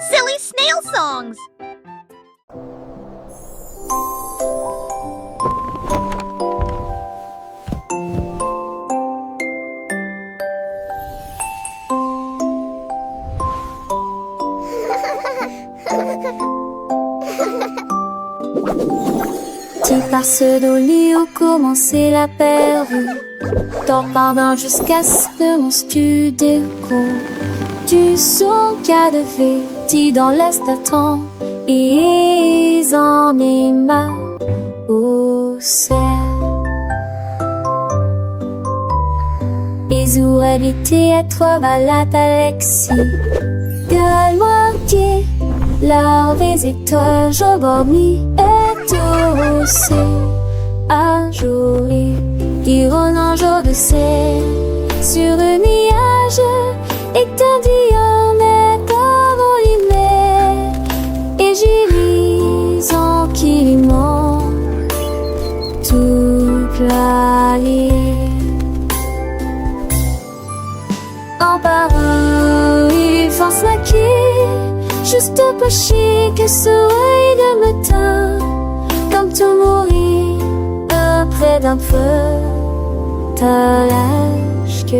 Silly snail songs! Tu passes dans le lit où commençait la pervue. Dors pardon jusqu'à ce que mon studio du son qu'a de fait dans l'est temps et ils en est marre au ciel. Ils auraient été à toi malade Alexis. Gueule-moi qui la visite je dormi et tout aussi un jour diront un jour de ciel sur un nuage et t'en dis on est envolé et j'y lis en qui ment toute la ligne en parole il pense la qui juste pas chier que ce œil de matin comme tout mourir près d'un feu t'as l'âge que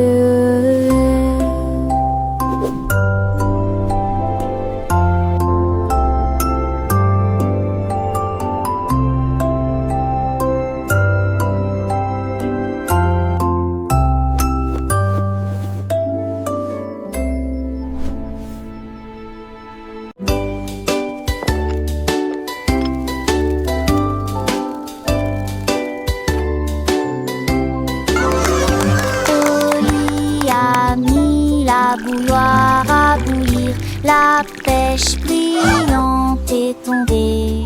bouilloire à bouillir, la pêche brillante est tombée.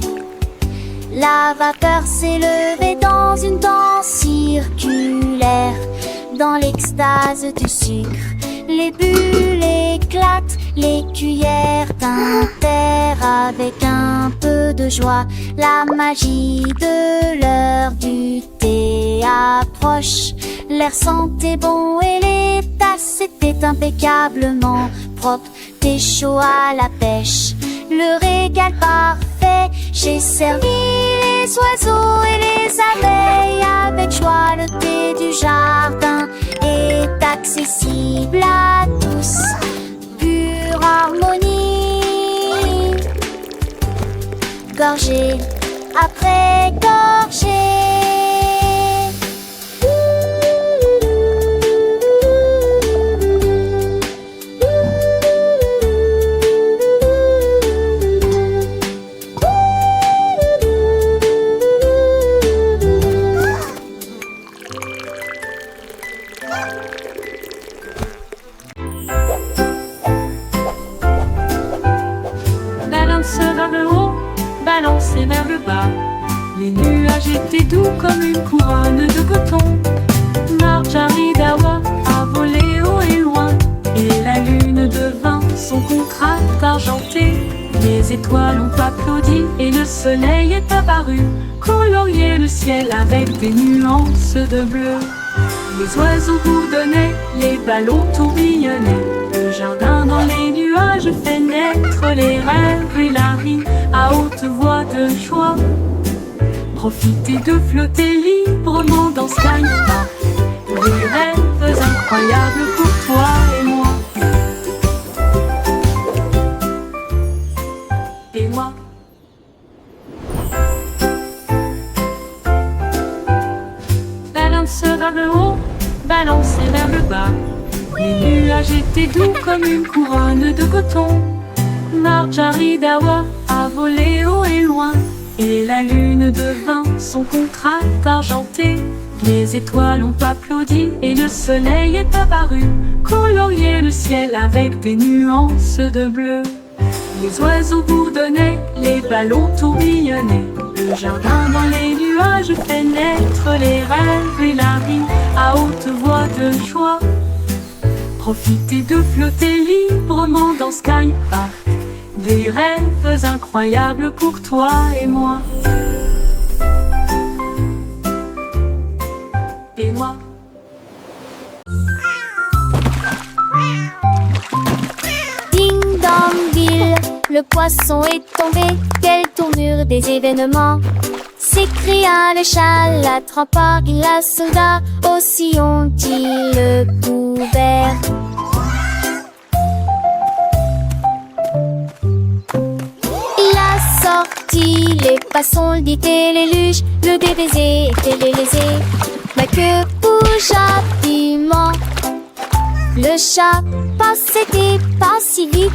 La vapeur s'est levée dans une danse circulaire, dans l'extase du sucre. Les bulles éclatent, les cuillères tintèrent avec un peu de joie. La magie de l'heure du thé approche. L'air sentait bon et les tasses étaient impeccablement propres. T'es chaud à la pêche, le régal parfait. J'ai servi les oiseaux et les abeilles avec joie. Le thé du jardin est accessible à tous. Pure harmonie, gorgée après gorgée. Balanceur vers le haut, balancé vers le bas. Les nuages étaient doux comme une couronne de coton. Marjaridawa a volé haut et loin, et la lune devint son contraste argenté. Les étoiles ont applaudi et le soleil est apparu, colorier le ciel avec des nuances de bleu. Les oiseaux bourdonnaient, les ballons tourbillonnaient. Le jardin dans les nuages fait naître les rêves et la vie à haute voix de joie. Profitez de flotter librement dans Sky Park. Des rêves incroyables pour toi et moi. Et moi. Balance vers le haut, balancé vers le bas. Les nuages étaient doux comme une couronne de coton. Marjaridawa a volé haut et loin, et la lune devint son contraste argenté. Les étoiles ont applaudi et le soleil est apparu, colorier le ciel avec des nuances de bleu. Les oiseaux bourdonnaient, les ballons tourbillonnaient. Le jardin dans les nuages fait naître les rêves et la vie à haute voix de joie. Profitez de flotter librement dans Sky Park. Des rêves incroyables pour toi et moi. Et moi. Ding dong bill, le poisson est tombé. Quelle tournure des événements! S'écria le chat, l'attrapant, il la sauda. Aussi ont-ils le couvert. Il a sorti les poissons, le dit et les luges, le DBZ était les lésés. Mais que bougea piment. Le chat passait pas si vite.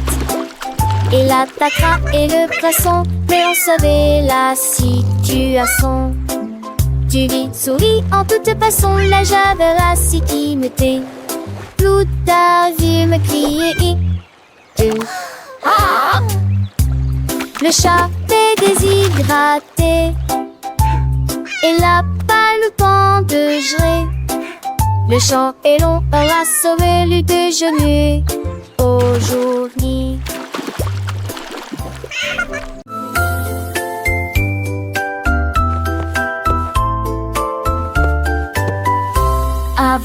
Il attaquera et le poisson, mais on savait la situation. Tu vis, souris, en toute façon, la javerasse qui me tait. Tout a vu me crier. Ah! Le chat est déshydraté. Il n'a pas le temps de gérer. Le champ est long, on a sauvé le déjeuner aujourd'hui.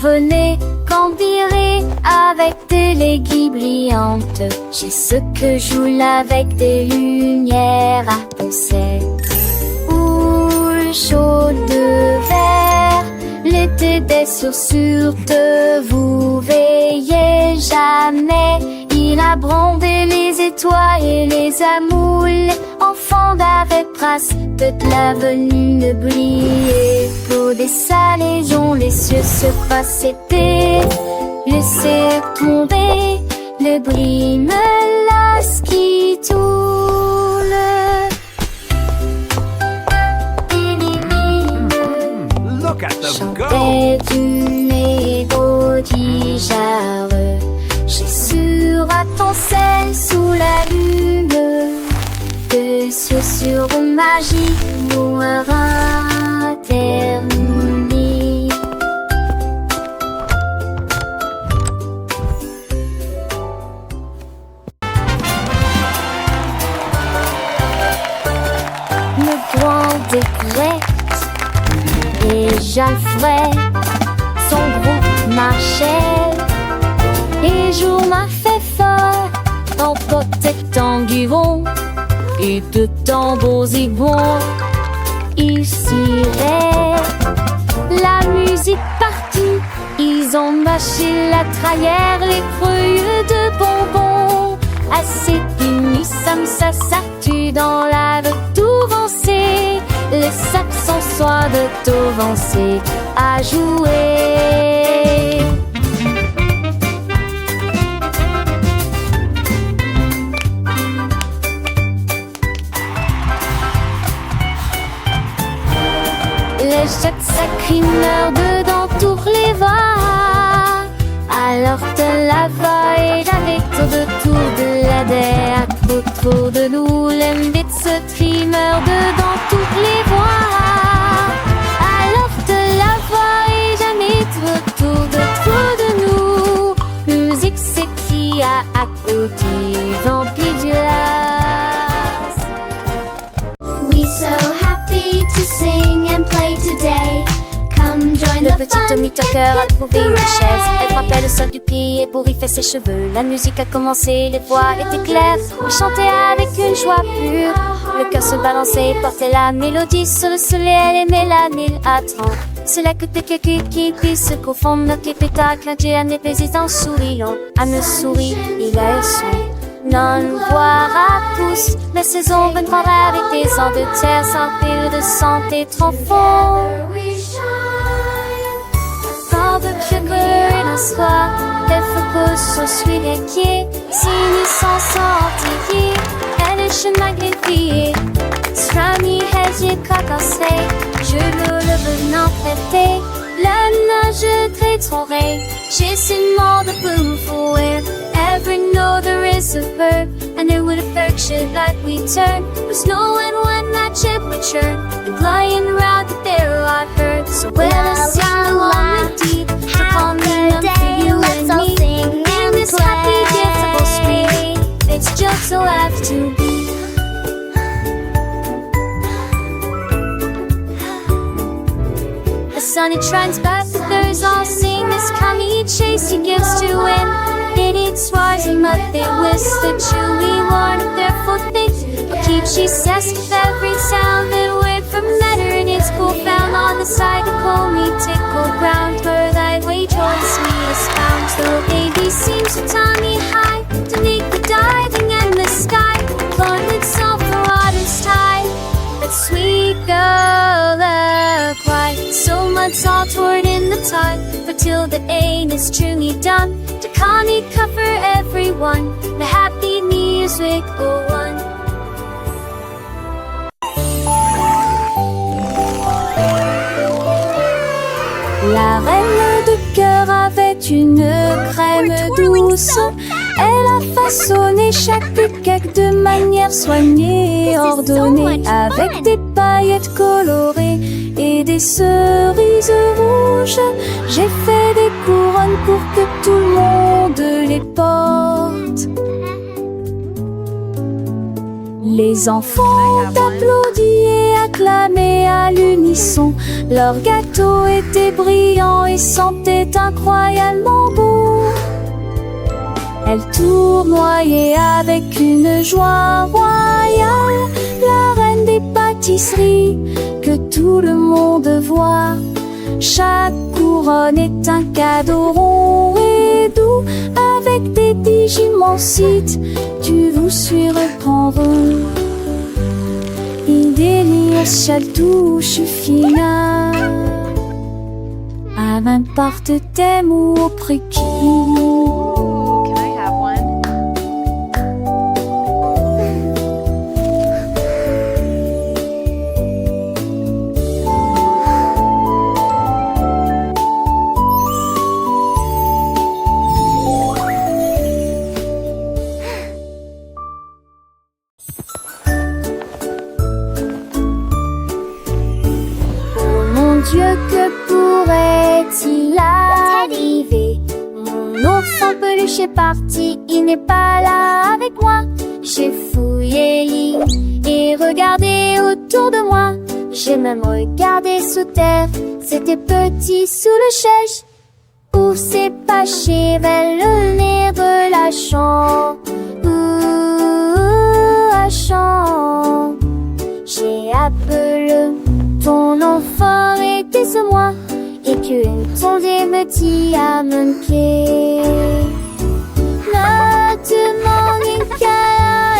Venez cambirer avec des légumes brillantes. J'ai ce que joue avec des lumières à penser. Ou chaud de verre, l'été des sursures vous veillez jamais. Il a brandé les étoiles et les amoules. Enfants d'avec trace, toute l'avenue ne brillait. Pour des salés dont les cieux se passaient, laissez tomber le bris me lasse qui tourne. Look at them go! Chantait une égodigère. J'ai sur à ton sel sous la lune. Que ce sur magie mourra terminé. Le grand décret et Jalfred, son groupe marchait. Et jour m'a fait fort en protectant du vent. Et de tambours zigouans, ici la musique partout. Ils ont mâché la traillère, les creux de bonbons. Assez punis, ça s'artue dans la de tout vancer. Les saxons soient de tout vancer à jouer. Les jets sacrés meurent dedans tous les voix. Alors te la va et avec autour de la terre. Autour de nous, l'embête se trie meurt dedans tous les voix. Alors te la va et jamais autour de nous. Musique s'écrie à côté, vampire du las. We so happy to sing and play today. Come join Le the petit fun. Tommy Tucker a trouvé une chaise. Elle frappait le sol du pied pour y faire ses cheveux. La musique a commencé, les voix étaient claires. Il chantait avec une joie pure. Le cœur se balançait, portait la mélodie sur le soleil. Elle aimait la mille à 30. C'est là que quelqu'un qui se confond. Notre pétacle, un Dieu, un épais en souriant. À me sourire, il a eu son. Non, voir à tous. La saison viendra avec des ans de terre sans pile de santé trop fort. Quand le sugar et la soie, les focus sont suivis les pieds. Si nous sommes sortis, elle est chemin greffé. Strami, hedge, cacassé, je le venant prêter. La nage très torrée, j'ai ce monde de boom for it. Ever know there is a verb, and it would affection like we turn. Was knowing when that ship would churn, and flying around the barrel I heard. So when I sing along with deep, to call me up for you and me. In this happy, difficult street, it's just so have to be. The sun it shines back, the birds all sing. This commie chase he gives to win. It's rising, but they whisper chilly one of their full things. But keep she says with every sound that went from letter in its cool found on the side of me tickle ground where thy way joins me is found. So baby seems to tie me high to make the diving and the sky. Lord, it's soft the water's tide. That sweet girl that cry. So much salt toward in the tide. But till the aim is truly done. To Connie cover everyone. The happy music go on. La reine de cœur avait une crème douce. Elle a façonné chaque cake de manière soignée, ordonnée, avec des paillettes colorées et des cerises rouges. J'ai fait des couronnes pour que tout le monde les porte. Les enfants applaudissent et acclamaient à l'unisson. Leur gâteau était brillant et sentait incroyablement bon. Elle tournoyait avec une joie royale, la reine des pâtisseries que tout le monde voit. Chaque couronne est un cadeau rond et doux, avec des digimansites, tu vous surprendre. Il délice chaque touche fine, à n'importe thème ou au prix qui. Can I have one? Dieu, que pourrait-il arriver? Mon ours en peluche est parti, il n'est pas là avec moi. J'ai fouillé l'île et regardé autour de moi. J'ai même regardé sous terre, c'était petit sous le chèche. Où s'est caché vers le nez de la chambre? La chambre. J'ai appelé ton enfant était ce moi, et qu'une tondée me dit à mon pied. Ne demande qu'à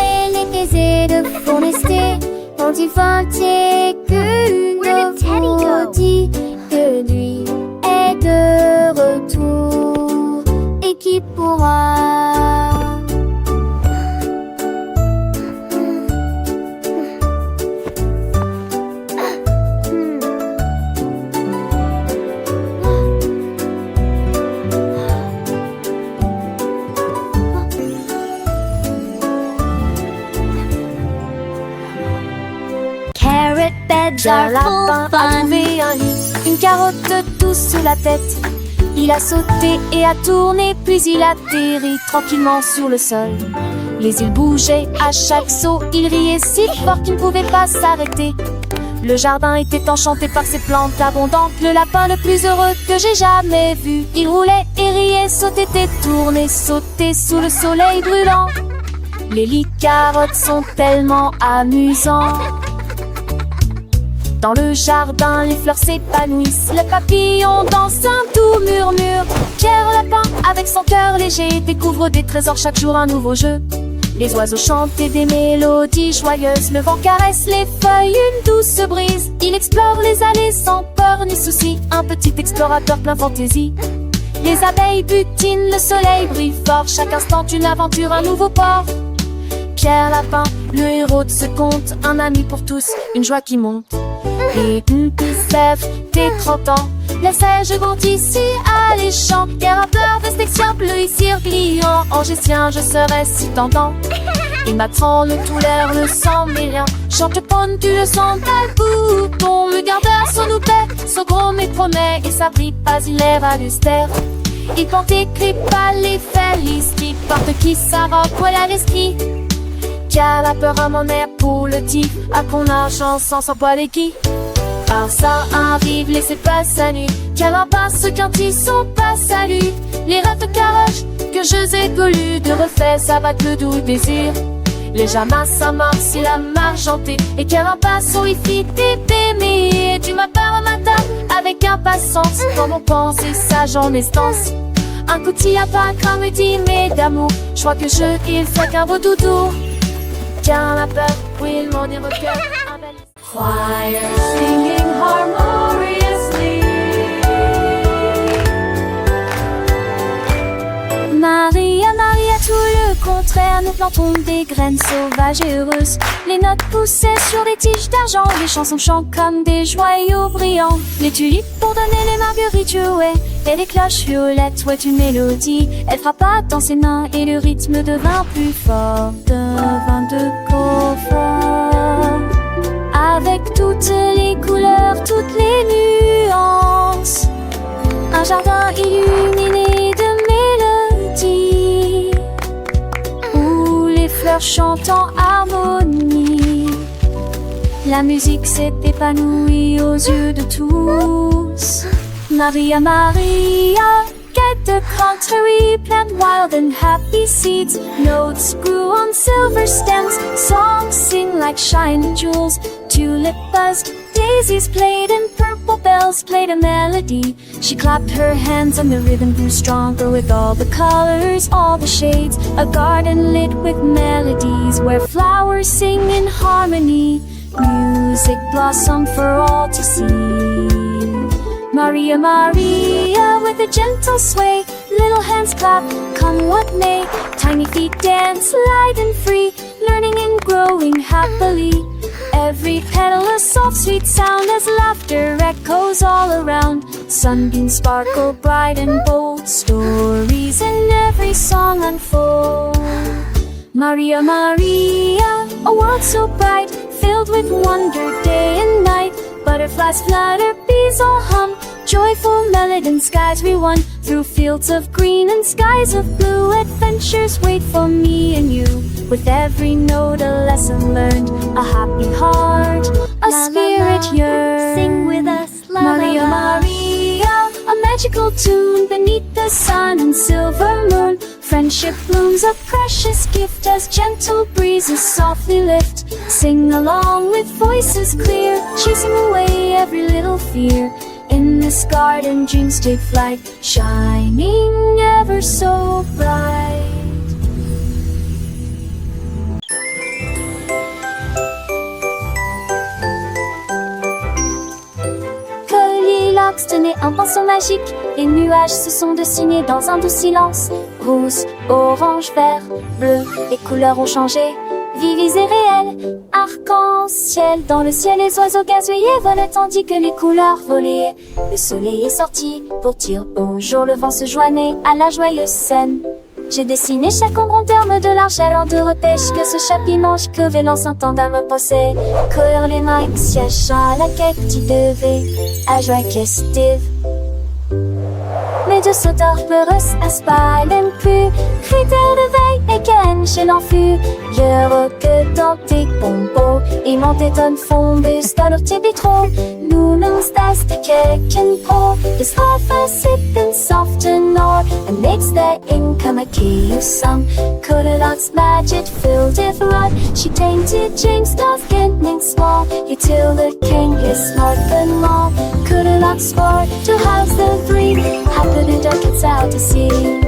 elle est aisée de forester, quand il vantait que nous dit que lui est de retour, et qui pourra. Jar lapin a trouvé un lit, une carotte douce sous la tête. Il a sauté et a tourné, puis il atterrit tranquillement sur le sol. Les îles bougeaient à chaque saut, il riait si fort qu'il ne pouvait pas s'arrêter. Le jardin était enchanté par ses plantes abondantes, le lapin le plus heureux que j'ai jamais vu. Il roulait et riait, sautait et tournait, sautait sous le soleil brûlant. Les lits carottes sont tellement amusants. Dans le jardin, les fleurs s'épanouissent, le papillon danse un doux murmure. Pierre Lapin, avec son cœur léger, découvre des trésors chaque jour, un nouveau jeu. Les oiseaux chantent des mélodies joyeuses, le vent caresse les feuilles, une douce brise. Il explore les allées sans peur ni souci, un petit explorateur plein fantaisie. Les abeilles butinent, le soleil brille fort, chaque instant une aventure, un nouveau port. Pierre Lapin, le héros de ce conte, un ami pour tous, une joie qui monte. Et une sève, tes 30 ans, laissais-je grandis si alléchant. Et rappeur de section bleu ici gliant, en gestien je serais si tentant. Il m'attend le tout l'air, le sang mais rien. Chante ponne, tu le sens tel bouton. Le gardeur son oupet, son gros mais promet. Et ça brille pas, il est valustère. Il porte écrit pas les felices qui porte qui sa robe, voilà l'esprit. Qui a la peur à mon air pour le tif, à qu'on argent sans s'en poil et qui. Par ça arrive, laissez pas sa nuit. Qu'elle passe quand ils sont pas salués. Les rêves de carottes que je ai voulu de refaire, ça va le doux désir. Les jamas, ça marche, c'est la margentée. Et qu'elle passe au ici, t'aimer. Et tu m'appelles un matin avec impatience. Comme on pense, et ça j'en instance. Un petit à pas comme dit, mais d'amour. Je crois que il fait qu'un beau doudou. Car la peur, oui, il m'en est recueil. Choir singing harmoniously. Maria, Maria, tout le contraire, nous plantons des graines sauvages et heureuses. Les notes poussaient sur des tiges d'argent, les chansons chantent comme des joyaux brillants. Les tulipes pour donner les marguerites jouaient, et les cloches violettes ouaient une mélodie. Elle frappa dans ses mains et le rythme devint plus fort, devint de confort. Avec toutes les couleurs, toutes les nuances, un jardin illuminé de mélodies, où les fleurs chantent en harmonie. La musique s'est épanouie aux yeux de tous. Maria, Maria, get the contrary, plant wild and happy seeds. Notes grew on silver stems, songs sing like shining jewels. Tulip buzzed, daisies played, and purple bells played a melody. She clapped her hands and the rhythm grew stronger with all the colors, all the shades. A garden lit with melodies where flowers sing in harmony. Music blossomed for all to see. Maria, Maria, with a gentle sway, little hands clap, come what may. Tiny feet dance light and free, learning and growing happily. Every petal a soft sweet sound as laughter echoes all around. Sunbeams sparkle bright and bold, stories in every song unfold. Maria, Maria, a world so bright, filled with wonder day and night. Butterflies flutter, bees all hum, joyful melody and skies we won. Through fields of green and skies of blue, adventures wait for me and you. With every note a lesson learned, a happy heart, a spirit yearns. Sing with us, la, Maria, la, la. Maria, a magical tune beneath the sun and silver moon. Friendship blooms, a precious gift as gentle breezes softly lift. Sing along with voices clear, chasing away every little fear. In this garden dreams take flight, shining ever so bright. Goldilocks tenait un pinceau magique, les nuages se sont dessinés dans un doux silence. Rose, orange, vert, bleu, les couleurs ont changé, vives et réelles. Arc-en-ciel, dans le ciel les oiseaux gazouillaient, volaient tandis que les couleurs volaient. Le soleil est sorti pour dire bonjour, le vent se joignait à la joyeuse scène. J'ai dessiné chaque ombre en termes de largeur en deux repêches, que ce chapiment que vélant s'entendant me possède. Courir les mains, siège à la quête, tu devais à joie festive. Mais de sauteurs peureux aspirent plus, critères de veille et qu'un chez l'enfus. Je que dans tes pompos, et mon téton fombus dans leur tibitro. Nous nous stas de keken po, the stoffer sipping soft and nor, and makes the income a key of some. Goldilocks magic filled with rod, she tainted James Dawes getting small. You till the king is smart and long. Goldilocks sport to house the three, happy the duck gets out to sea.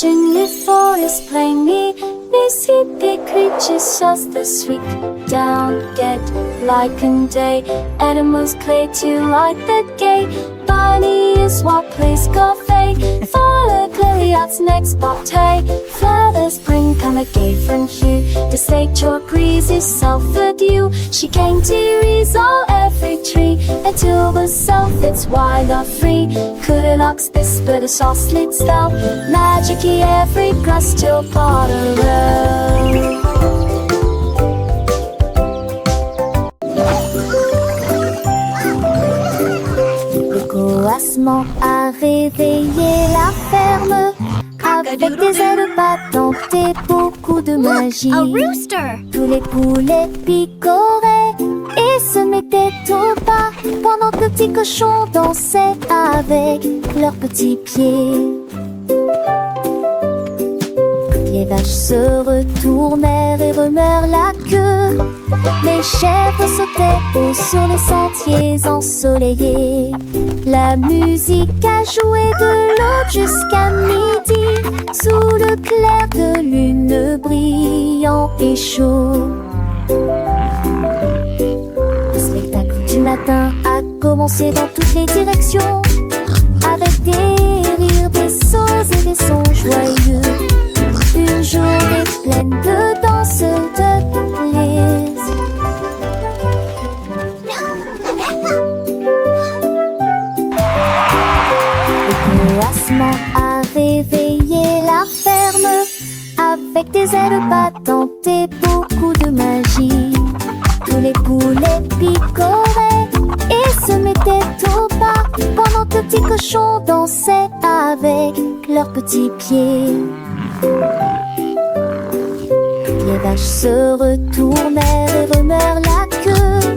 In the forest plainly, they see the creatures just the sweet down, get like and day. Animals play to like the gay. Bunny is what plays cafe. Follow Goldilocks next bobtail. Flowers bring come a gay from hue. The slate your breeze is self-adieu. She came to resolve every tree until the self it's wild or free. Goldilocks whisper the soft slit spell. Magic-y every grass till Potterell. Coassement a réveillé la ferme, avec des ailes battantes et beaucoup de magie. A rooster! Tous les poulets picoraient et et se mettaient au pas pendant que le petit cochon dansait avec leurs petits pieds. Les vaches se retournèrent et remuèrent la queue. Les chèvres sautaient haut sur les sentiers ensoleillés. La musique a joué de l'aube jusqu'à midi, sous le clair de lune brillant et chaud. Le spectacle du matin a commencé dans toutes les directions, avec des rires, des sauts et des sons joyeux. Une journée pleine de danse, de plaisir. Le coassement a réveillé la ferme, avec des ailes battantes et beaucoup de magie. Tous les poulets picoraient et se mettaient au pas pendant que le petit cochon dansait avec leurs petits pieds. Les vaches se retournèrent et remuèrent la queue.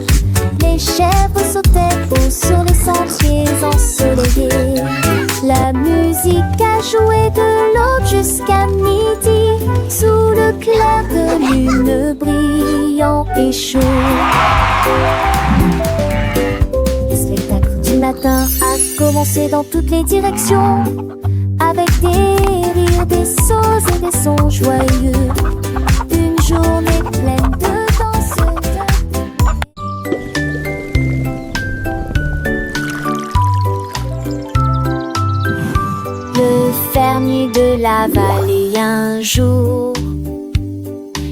Les chèvres sautaient haut sur les sentiers ensoleillés. La musique a joué de l'aube jusqu'à midi, sous le clair de lune brillant et chaud. Le spectacle du matin a commencé dans toutes les directions, avec des rires, des sauts et des sons joyeux. Une journée pleine de danse, Le fermier de la vallée un jour,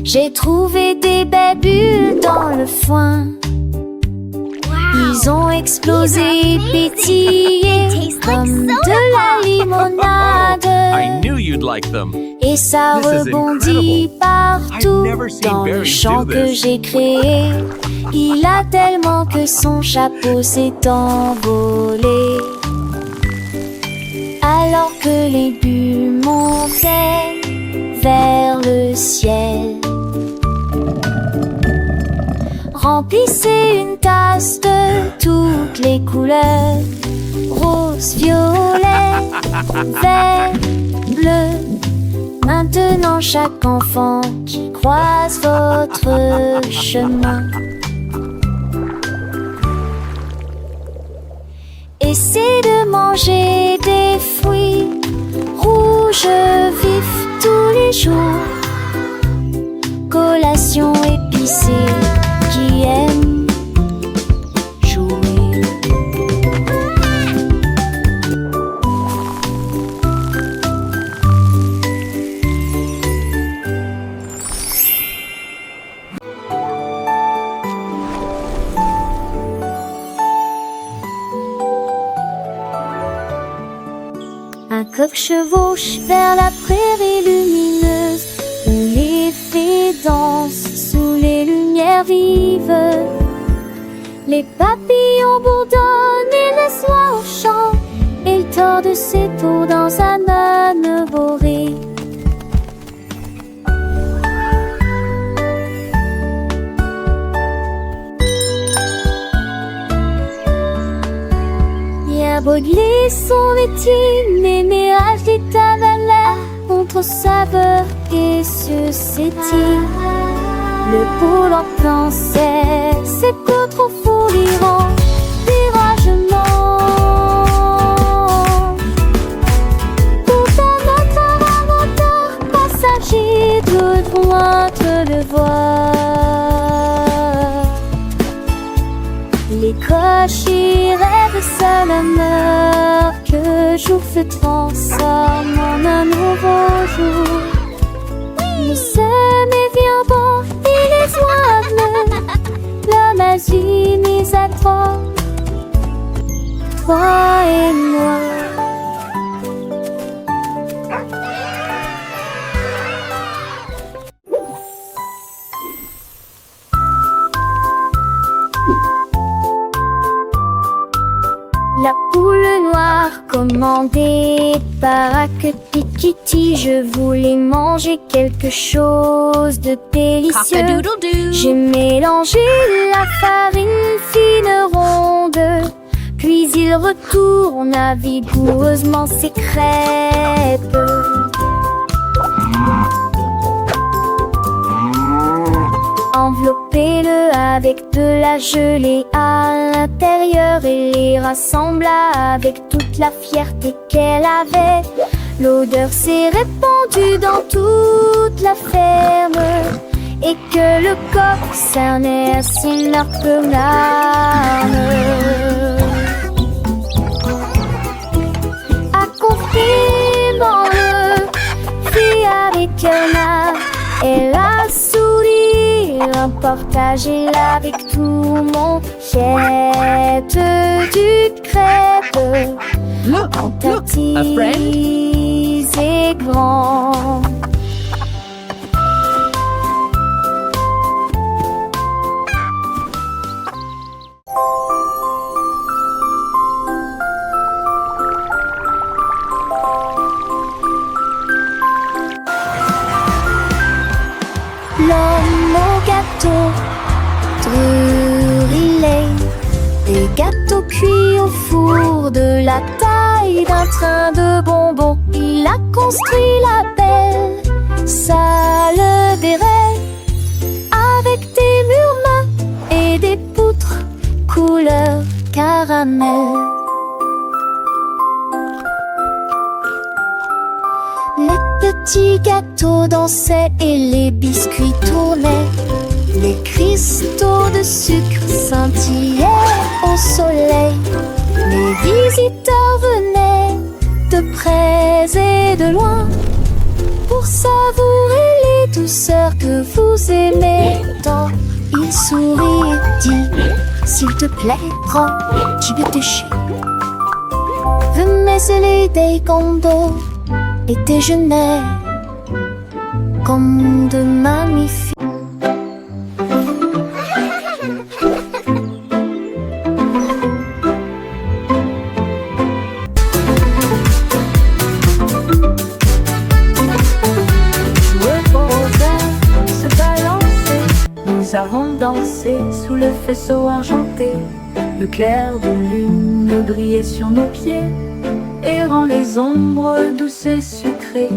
j'ai trouvé des belles bulles dans le foin. Ils ont explosé et pétillé comme de la limonade. I knew you'd like them. Et ça This is rebondit incredible. partout I've never seen dans le berries champ do que this. j'ai créé. Il a tellement que son chapeau s'est envolé. Alors que les bulles montaient vers le ciel. Remplissez une tasse de toutes les couleurs, rose, violet, vert, bleu. Maintenant chaque enfant qui croise votre chemin, essaie de manger des fruits rouges vifs tous les jours. Collation épicée qui aime jouer. Un coq chevauche vers la prairie lumineuse, où les fées dansent sous les lumières vives. Les papillons bourdonnent et laissent l'oie au champ, et il tord ses tours dans un âne boré. Bien Baudelaire son métier, mais mirage des tavernes contre saveur et suscétit. Le poule en pensait, c'est peu trop fou l'Iran, viragement. Pourtant notre inventeur passager de droite le voir. Les cochers rêvent seul meurt, que jour se transforme en un nouveau jour. Nous sommes éviants bons et les oies bleues, l'homme agit mis à trois et moi. La poule noire commandait les baraques Pikiti, je voulais manger quelque chose de délicieux. Cock-a-doodle-doo. J'ai mélangé la farine fine ronde, puis il retourne vigoureusement ses crêpes. Enveloppez-le avec de la gelée à l'intérieur et les rassembla avec toute la fierté qu'elle avait. L'odeur s'est répandue dans toute la ferme et que le coq cernait ainsi leur larmes. Accomplis-moi-le, fit avec un art et la sourire, partagez-la avec tout le monde. Jette du crêpe en petits et grands. L'homme au gâteau, brûlé, des gâteaux cuits au four de la taille d'un train de bonbons. Il a construit la belle salle des rêves avec des murs mat et des poutres couleur caramel. Les petits gâteaux dansaient et les biscuits tournaient. Les cristaux de sucre scintillaient au soleil. Les visiteurs venaient de près et de loin pour savourer les douceurs que vous aimez tant. Il sourit et dit: s'il te plaît, prends du déchet. Venez des condos et déjeuner comme de magnifiques. Nous avons dansé sous le faisceau argenté. Le clair de lune brillait sur nos pieds, errant les ombres douces et sucrées.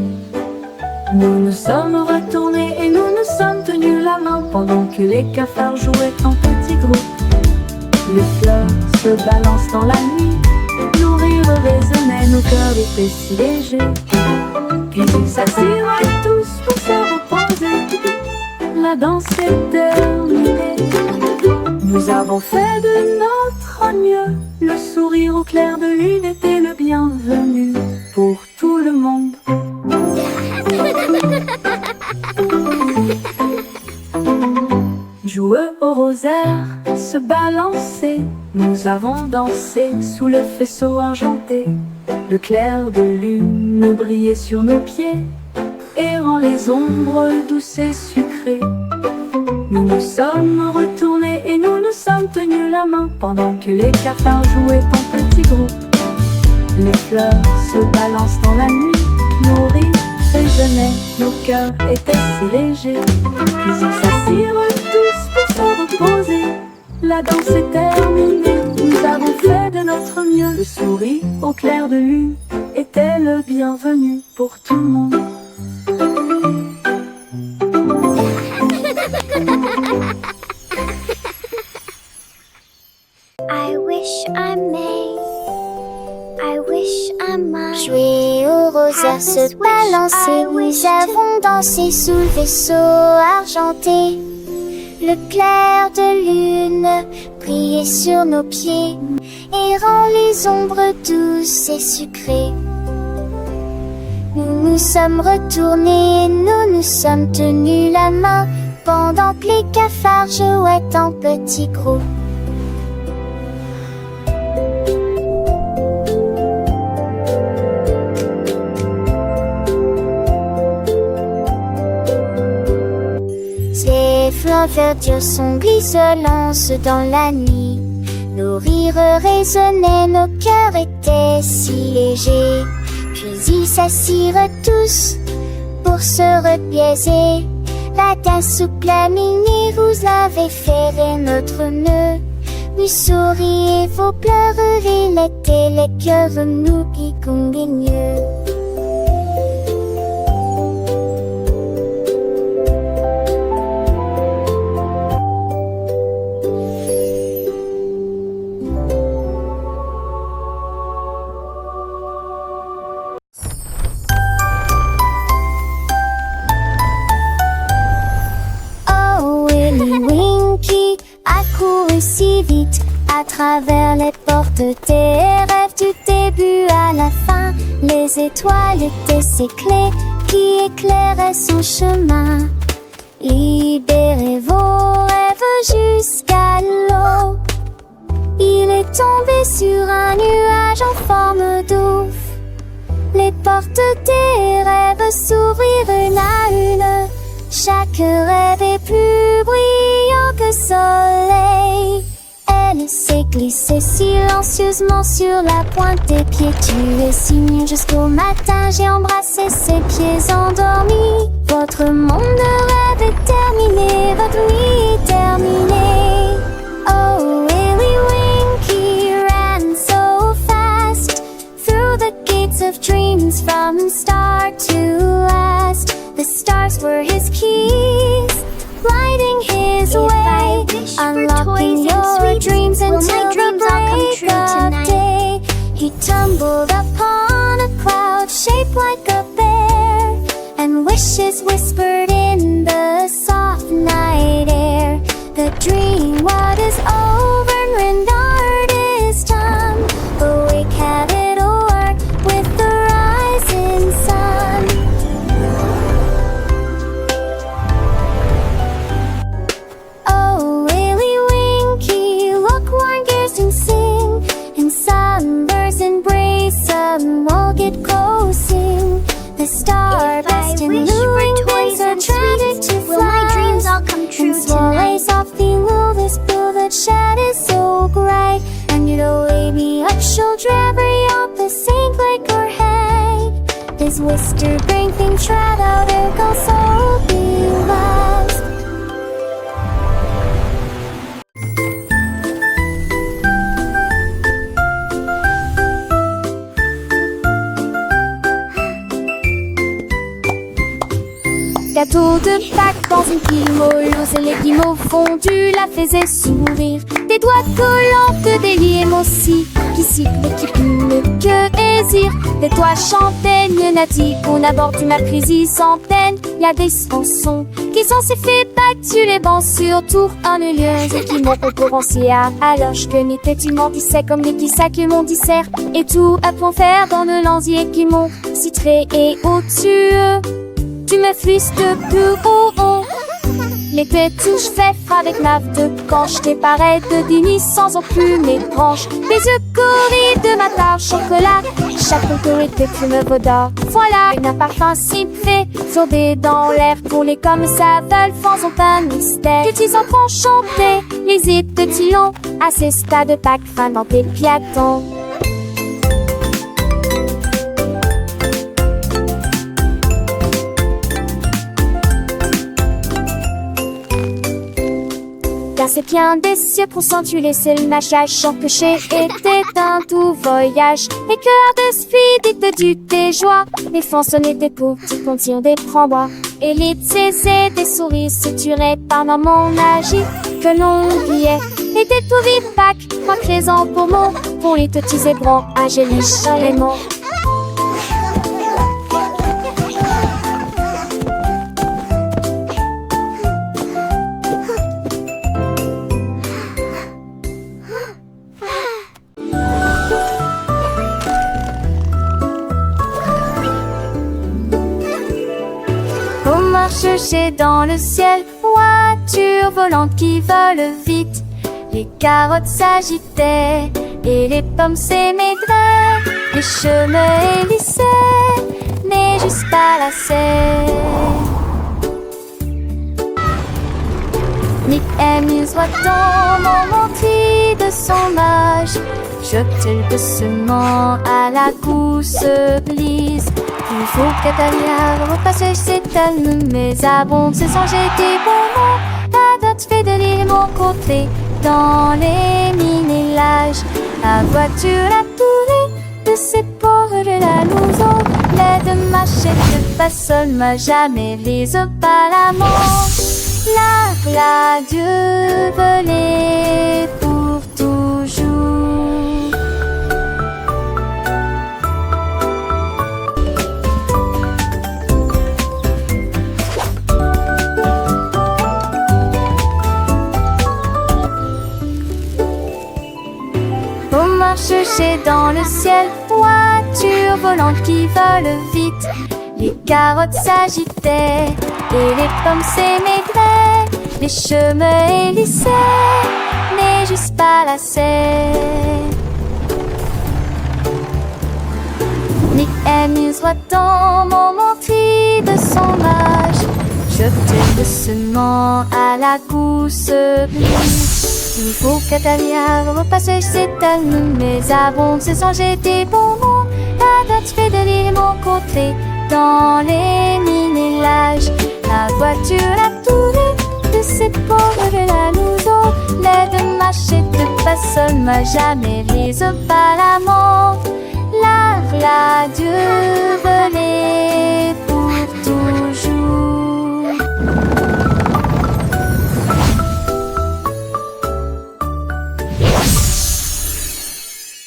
Nous nous sommes retournés et nous nous sommes tenus la main pendant que les cafards jouaient en petits groupes. Les fleurs se balancent dans la nuit, nos rires résonnaient, nos cœurs étaient si légers. Puis ils s'assirent tous pour se reposer. La danse est terminée. Nous avons fait de notre mieux. Le sourire au clair de lune était le bienvenu pour tout le monde. Joueux au rosaire, se balancer. Nous avons dansé sous le faisceau argenté. Le clair de lune brillait sur nos pieds, errant les ombres douces et sucrées. Nous nous sommes retournés et nous nous sommes tenus la main pendant que les cafards jouaient en petits groupes. Les fleurs se balancent dans la nuit, nos rires résonnaient, nos cœurs étaient si légers. Puis ils s'assirent tous pour se reposer. La danse est terminée, nous avons fait de notre mieux. Le sourire au clair de lune était le bienvenu pour tout le monde. I wish I may, I wish I might. Jouer au rosaire, se balancer, nous avons dansé sous le vaisseau argenté. Le clair de lune brillait sur nos pieds, errant les ombres douces et sucrées. Nous nous sommes retournés, nous nous sommes tenus la main pendant que les cafards jouaient en petits groupes. Les flancs verdures sont grisonnants dans la nuit. Nos rires résonnaient, nos cœurs étaient si légers. Puis s'assirent tous pour se repiaiser. La tasse souple à mini, vous avez ferré notre nœud. Puis souriez, vos pleureries, les cœurs, nous qui convigneux. Si vite à travers les portes des rêves du début à la fin. Les étoiles étaient ses clés qui éclairaient son chemin. Libérez vos rêves jusqu'à l'eau. Il est tombé sur un nuage en forme d'ouf. Les portes des rêves s'ouvrirent une à une. Chaque rêve est plus brillant que soleil. Elle s'est glissée silencieusement sur la pointe des pieds. Tu es si mignon jusqu'au matin. J'ai embrassé ses pieds endormis. Votre monde de rêve est terminé. Votre nuit est terminée. Oh, Willy Winky ran so fast through the gates of dreams from start to last. The stars were his keys, lighting his way, unlocking your dreams until the break of day. He tumbled upon a cloud shaped like a bear, and wishes whispered in the soft night air. The dream what is over and art is done. Awake, have it o'er with the rising sun. The starburst and luring winds are tragic to fly. Will my dreams all come true tonight? Softly move this blue that shed is so bright. And you'd wake me up, shoulder up the same like her head. This whisper bring things right out there, go so be lost. Gâteau de Pâques dans une pile molleuse, et les guimauves fondus la faisaient sourire. Des doigts collants des limes aussi, qui sifflent et qui plument que désir. Des toits champagnes natives, on aborde du Marcrésie sans peine. Y a des chansons qui sont si fait battus les bancs sur tour ennuyeuses, et qui m'ont concurrencé alors que n'était tu mendissais comme les petits sacs mon dissert. Et tout à point faire dans le landier qui m'ont citré et au-dessus. Tu me flisses de plus haut. L'été touche fait avec ma de canche. T'es pareil de Dini sans en plus mes branches. Les yeux corris de ma tarte chocolat. Chaque autorité fume vaudor. Voilà, un parfum si fait sorbet dans l'air. Pour les comme ça veulent, faisons pas mystère. Petits enfants chanter les hits de Tillon. À ces stades de Pâques, fin dans tes piatons. Car c'est bien des cieux pour s'entuler, c'est le machage sans que j'ai été un tout voyage. Les cœurs de speed du tes joies, les façonnés des pauvres petits contirent des frambois. Et les tsés des souris se tueraient par mon magie que l'on oubliait. Et des tout vite Pâques, moi présent pour mon, pour les petits zébrants, angéliques chaléments. Chercher dans le ciel, voitures volantes qui volent vite. Les carottes s'agitaient et les pommes s'émaidraient. Les chemins hélissaient, mais juste pas la serre. Nick amuse voit-on mon mentis de son âge. Jeter doucement à la gousse glisse. Il faut Catalina repasser cette année, mais à bon se changer des moments. La date fait de l'île mon côté, dans les mini-lages. La voiture a tourné de ses ports de la louison. L'aide machette pas seul, m'a jamais les pas la mort. La Dieu volé pour toujours. On marche chez dans le ciel, voiture volante qui vole vite. Les carottes s'agitaient et les pommes s'émaigraient. Les chemins hélissaient, mais juste pas la serre. Nick amuse dans mon montri de son âge. Jeté doucement à la gousse bleue. Il faut Catalina repasser cette année, mais avant de se changer des bonbons. La date fait de l'île mon côté, dans les mini-lages. La voiture a tourné de ses ports de la louison. L'aide machette pas seul, m'a jamais les pas la mort. La Dieu